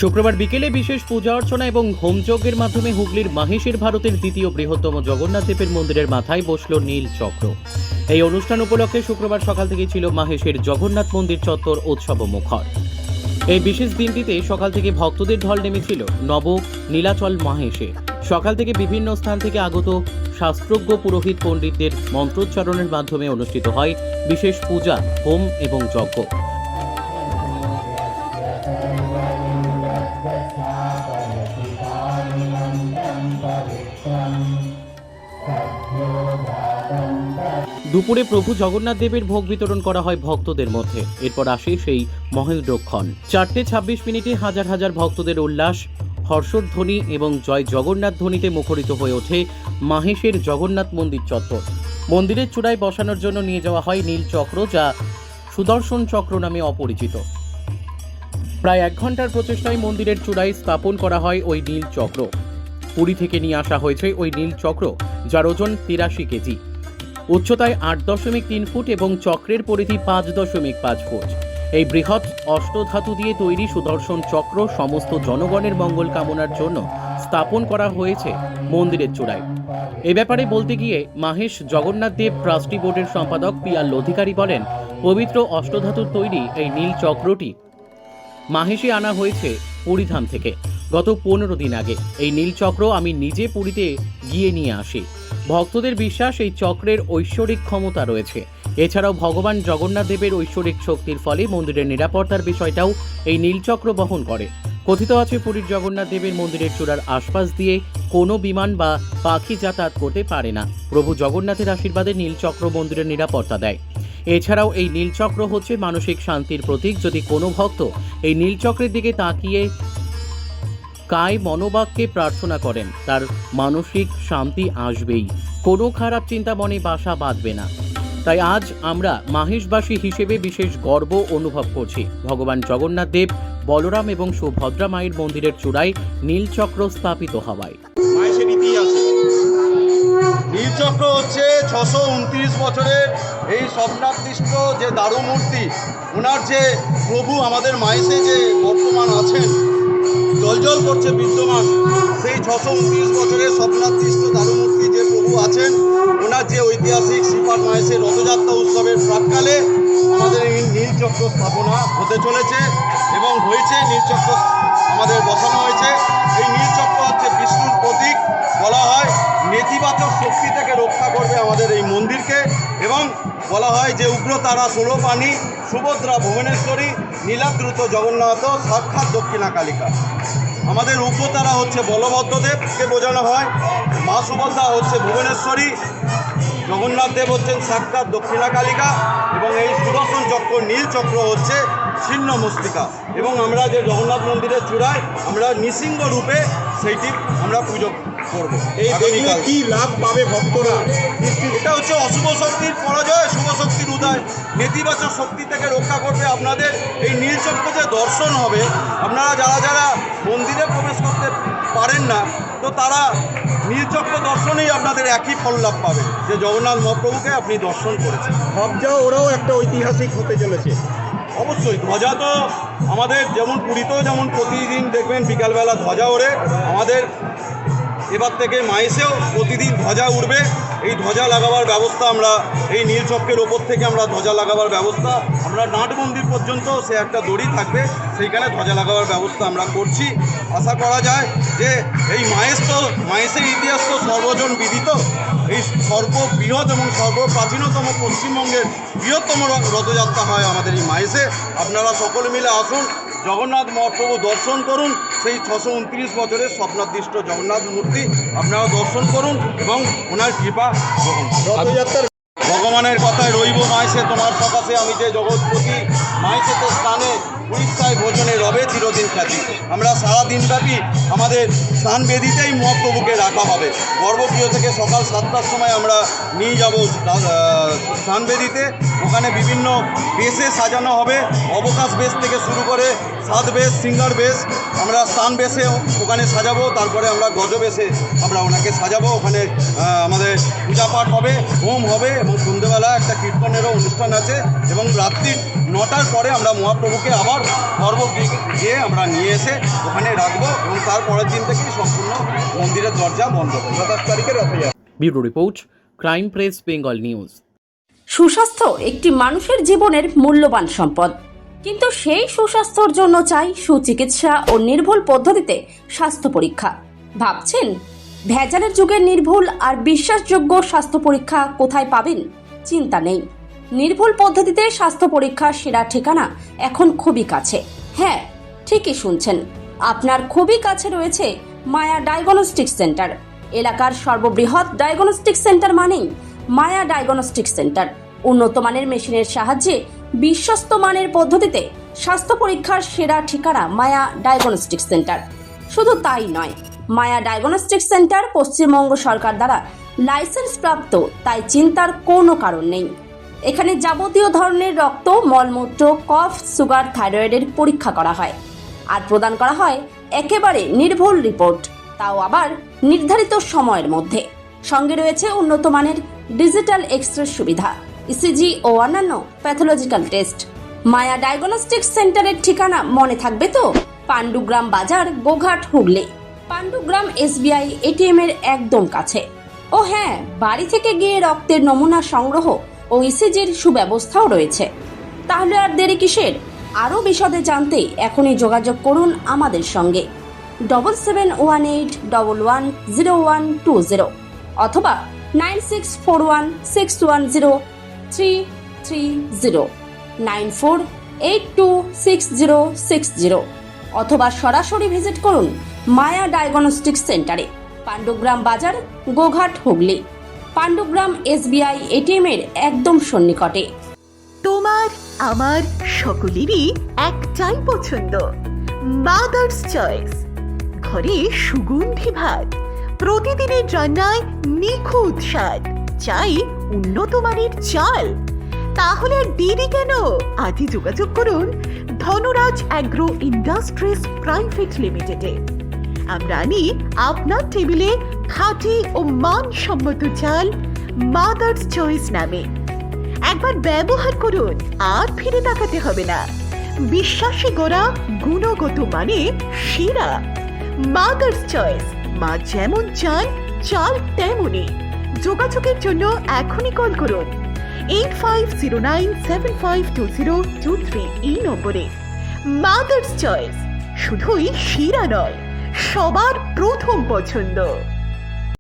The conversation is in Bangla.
শুক্রবার বিকেলে বিশেষ পূজা অর্চনা এবং হোমযজ্ঞের মাধ্যমে হুগলির মাহেশের ভারতের দ্বিতীয় বৃহত্তম জগন্নাথ দেবের মন্দিরের মাথায় বসল নীল চক্র। এই অনুষ্ঠান উপলক্ষে শুক্রবার সকাল থেকেই ছিল মাহেশের জগন্নাথ মন্দির চত্বর উৎসব মুখর। এই বিশেষ দিনটিতে সকাল থেকে ভক্তদের ঢল নেমেছিল নব নীলাচল মাহেশে। সকাল থেকে বিভিন্ন স্থান থেকে আগত শাস্ত্রজ্ঞ পুরোহিত পণ্ডিতদের মন্ত্রোচ্চারণের মাধ্যমে অনুষ্ঠিত হয় বিশেষ পূজা, হোম এবং যজ্ঞ। দুপুরে প্রভু জগন্নাথ দেবের ভোগ বিতরণ করা হয় ভক্তদের মধ্যে। এরপর আসে সেই মহেন্দ্রক্ষণ। 4:26 হাজার হাজার ভক্তদের উল্লাস, হর্ষধ্বনি এবং জয় জগন্নাথ ধ্বনিতে মুখরিত হয়ে ওঠে মাহেশের জগন্নাথ মন্দির চত্বর। মন্দিরের চূড়ায় বসানোর জন্য নিয়ে যাওয়া হয় নীল চক্র, যা সুদর্শন চক্র নামে অপরিচিত। প্রায় 1 ঘন্টার প্রচেষ্টায় মন্দিরের চূড়ায় স্থাপন করা হয় ওই নীল চক্র। পুরী থেকে নিয়ে আসা হয়েছে ওই নীল চক্র, যার ওজন 83 কেজি, উচ্চতায় 8.3 ফুট এবং চক্রের পরিধি 5.5 ফুট। এই বৃহৎ অষ্টধাতু দিয়ে তৈরি সুদর্শন চক্র সমস্ত জনগণের মঙ্গল কামনার জন্য স্থাপন করা হয়েছে মন্দিরের চূড়ায়। এ ব্যাপারে বলতে গিয়ে মাহেশ জগন্নাথ দেব ট্রাস্টি বোর্ডের সম্পাদক পি.আর. অধিকারী বলেন, পবিত্র অষ্টধাতুর তৈরি এই নীল চক্রটি মাহেশে আনা হয়েছে পুরীধাম থেকে গত 15 দিন আগে। এই নীল চক্র আমি নিজে পুরীতে গিয়ে নিয়ে আসি। ভক্তদের বিশ্বাস এই চক্রের ঐশ্বরিক ক্ষমতা রয়েছে। এছাড়াও ভগবান জগন্নাথ দেবের ঐশ্বরিক শক্তির ফলে মন্দিরের নিরাপত্তার বিষয়টাও এই নীলচক্র বহন করে। কথিত আছে পুরীর জগন্নাথ দেবের মন্দিরের চূড়ার আশপাশ দিয়ে কোনো বিমান বা পাখি যাতায়াত করতে পারে না। প্রভু জগন্নাথের আশীর্বাদে নীলচক্র মন্দিরের নিরাপত্তা দেয়। এছাড়াও এই নীলচক্র হচ্ছে মানসিক শান্তির প্রতীক। যদি কোনো ভক্ত এই নীলচক্রের দিকে তাকিয়ে কায় মনোবাক্যে প্রার্থনা করেন, তার মানসিক শান্তি আসবেই, কোনো খারাপ চিন্তা মনে বাসা বাঁধবে না। তাই আজ আমরা মাহেশবাসী হিসেবে বিশেষ গর্ব অনুভব করছি ভগবান জগন্নাথ দেব, বলরাম এবং সুভদ্রা মায়ের মন্দিরের চূড়ায় নীলচক্র স্থাপিত হওয়ায়। মাহেশের ইতিহাসে নীলচক্র হচ্ছে 629 বছরের এই স্বপ্নাদৃষ্ট যে দারুমূর্তি, ওনার যে প্রভু আমাদের মাহেশে যে বর্তমান আছেন, জলজল করছে বিদ্যমান, সেই 629 বছরের স্বপ্নাদৃষ্ট দারুমূর্তি যে প্রভু আছেন, ওনার যে ঐতিহাসিক শ্রীপাদ মাহেশের রথযাত্রা উৎসবের প্রাক্কালে আমাদের এই নীলচক্র স্থাপনা হতে চলেছে এবং হয়েছে। নীলচক্র আমাদের বসানো হয়েছে। এই নীলচক্র হচ্ছে বিষ্ণুর প্রতীক। বলা হয় নেতিবাচক শক্তি থেকে রক্ষা করবে আমাদের এই মন্দিরকে, এবং বলা হয় যে উগ্রতারা ষোলপাণি, সুভদ্রা ভুবনেশ্বরী, নীলাদ্রুত জগন্নাথ সাক্ষাৎ দক্ষিণা কালিকা। আমাদের উগ্রতারা হচ্ছে বলভদ্রদেবকে বোঝানো হয়, মা সুভদ্রা হচ্ছে ভুবনেশ্বরী, জগন্নাথ দেব হচ্ছেন সাক্ষাৎ দক্ষিণা কালিকা, এবং এই সুদর্শন চক্র নীল চক্র হচ্ছে ছিন্ন মস্তিকা। এবং আমরা যে জগন্নাথ মন্দিরের চূড়ায় আমরা নৃসিংহ রূপে সেইটি আমরা পুজো করবো। এই দেখলে কি লাভ পাবে ভক্তরা? এটা হচ্ছে অশুভ শক্তির পরাজয়, শুভ শক্তির উদয়। নেতিবাচক শক্তি থেকে রক্ষা করবে আপনাদের এই নীলচক্র যে দর্শন হবে। আপনারা যারা যারা মন্দিরে প্রবেশ করতে পারেন না, তো তারা নীলচক্র দর্শনেই আপনাদের একই ফল লাভ পাবে যে জগন্নাথ মহাপ্রভুকে আপনি দর্শন করেছেন। ধ্বজা ওরাও একটা ঐতিহাসিক হতে চলেছে। অবশ্যই ধ্বজা তো আমাদের যেমন পুরীতেও যেমন প্রতিদিন দেখবেন বিকালবেলা ধ্বজা ওড়ে, আমাদের এবার থেকে মাহেশেও প্রতিদিন ধ্বজা উড়বে। এই ধ্বজা লাগাবার ব্যবস্থা আমরা এই নীলচক্রের ওপর থেকে আমরা ধ্বজা লাগাবার ব্যবস্থা আমরা নাট মন্দির পর্যন্ত সে একটা দড়ি থাকবে, সেইখানে ধ্বজা লাগাবার ব্যবস্থা আমরা করছি। আশা করা যায় যে এই মাহেশের ইতিহাস তো সর্বজন বিদিত। এই সর্ববৃহৎ এবং সর্বপ্রাচীনতম পশ্চিমবঙ্গের বৃহত্তম রথযাত্রা হয় আমাদের এই মাহেশে। আপনারা সকলে মিলে আসুন, জগন্নাথ মহাপ্রভু দর্শন করুন। সেই 629 বছরের স্বপ্নাদৃষ্ট জগন্নাথ মূর্তি আপনারা দর্শন করুন এবং ওনার কৃপা গ্রহণ করুন। রথযাত্রার ভগবানের কথায় রইব মাহেশে তোমার সকাশে, আমি যে জগৎপতি মাহেশেতে স্থানে উড়িষ্যায় ভোজনে রবে চিরদিন খ্যাতি। আমরা সারাদিনব্যাপী আমাদের স্নান বেদিতেই মহাপ্রভুকে রাখা হবে। গর্ভগৃহ থেকে সকাল 7টার সময় আমরা নিয়ে যাব স্নান বেদিতে, ওখানে বিভিন্ন বেসে সাজানো হবে, অবকাশ বেস থেকে শুরু করে সাত বেস, সিঙ্গার বেস, আমরা স্থান বেসে ওখানে সাজাবো, তারপরে আমরা গজ বেসে আমরা ওনাকে সাজাবো। ওখানে আমাদের পূজা পাঠ হবে, হোম হবে এবং সন্ধ্যেবেলা একটা কীর্তনেরও অনুষ্ঠান আছে এবং রাত্রি 9টার পরে আমরা মহাপ্রভুকে আবার গিয়ে আমরা নিয়ে এসে ওখানে রাখবো এবং তারপরের দিন থেকেই সম্পূর্ণ মন্দিরের দরজা বন্ধ হবে। 27 তারিখে Rath Yatra. Bureau report, crime press, Bengal news. সুস্বাস্থ্য একটি মানুষের জীবনের মূল্যবান সম্পদ, কিন্তু সেই সুস্বাস্থ্যর জন্য চাই সুচিকিৎসা ও নির্ভুল পদ্ধতিতে স্বাস্থ্য পরীক্ষা। ভাবছেন ভেজালের যুগে নির্ভুল আর বিশ্বাসযোগ্য স্বাস্থ্য পরীক্ষা কোথায় পাবেন? চিন্তা নেই, নির্ভুল পদ্ধতিতে স্বাস্থ্য পরীক্ষার সেরা ঠিকানা এখন খুবই কাছে। হ্যাঁ, ঠিকই শুনছেন, আপনার খুবই কাছে রয়েছে মায়া ডায়াগনস্টিক সেন্টার। এলাকার সর্ববৃহৎ ডায়াগনস্টিক সেন্টার মানেই মায়া ডায়াগনস্টিক সেন্টার। উন্নত মানের মেশিনের সাহায্যে বিশ্বস্ত মানের পদ্ধতিতে স্বাস্থ্য পরীক্ষার সেরা ঠিকানা মায়া ডায়াগনস্টিক সেন্টার। শুধু তাই নয়, মায়া ডায়াগনস্টিক সেন্টার পশ্চিমবঙ্গ সরকার দ্বারা লাইসেন্স প্রাপ্ত, তাই চিন্তার কোনো কারণ নেই। এখানে যাবতীয় ধরনের রক্ত, মলমূত্র, কফ, সুগার, থাইরয়েডের পরীক্ষা করা হয় আর প্রদান করা হয় একেবারে নির্ভুল রিপোর্ট, তাও আবার নির্ধারিত সময়ের মধ্যে। সঙ্গে রয়েছে উন্নত মানের ডিজিটাল এক্স-রে সুবিধা, ইসিজি ও অন্যান্য প্যাথোলজিক্যাল টেস্ট। মায়া ডায়াগনস্টিক সেন্টারের ঠিকানা মনে থাকবে তো? পাণ্ডুগ্রাম বাজার, গোঘাট, হুগলি। পাণ্ডুগ্রাম SBI ATM এর একদম কাছে। ও হ্যাঁ, বাড়ি থেকে গিয়ে রক্তের নমুনা সংগ্রহ ও ইসিজির সুব্যবস্থাও রয়েছে। তাহলে আর দেরি কিসের? আরও বিশদে জানতে এখনই যোগাযোগ করুন আমাদের সঙ্গে 7718110120 অথবা 9641610330, 94826060 অথবা সরাসরি ভিজিট করুন মায়া ডায়াগনস্টিক সেন্টারে, পাণ্ডুগ্রাম বাজার, গোঘাট, হুগলি। পাণ্ডুগ্রাম SBI ATM এর একদম সন্নিকটে। তোমার আমার সকলেরই একটাই পছন্দ, মাদার্স চয়েস। ঘরে সুগন্ধি ভাত, প্রতিদিনের রান্নায় নিখুঁত স্বাদ, চাই উন্নত মানের চাল। তাহলে আর দেরি কেন? আজই যোগাযোগ করুন ধনরাজ অ্যাগ্রো ইন্ডাস্ট্রিজ প্রাইভেট লিমিটেডে। আমরা আনি আপনার টেবিলে খাঁটি ও মানসম্মত চাল মাদার্স চয়েস নামে। একবার ব্যবহার করুন, আর ফিরে তাকাতে হবে না। বিশ্বাসী গোড়া, গুণগত মানে সেরা। মাদার্স চয়েস, মা যেমন চান চাল তেমনই। যোগাযোগের জন্য এখনই কল করুন 8509752023 এই নম্বরে। মাদার্স চয়েস শুধুই সেরা নয়, সবার প্রথম পছন্দ।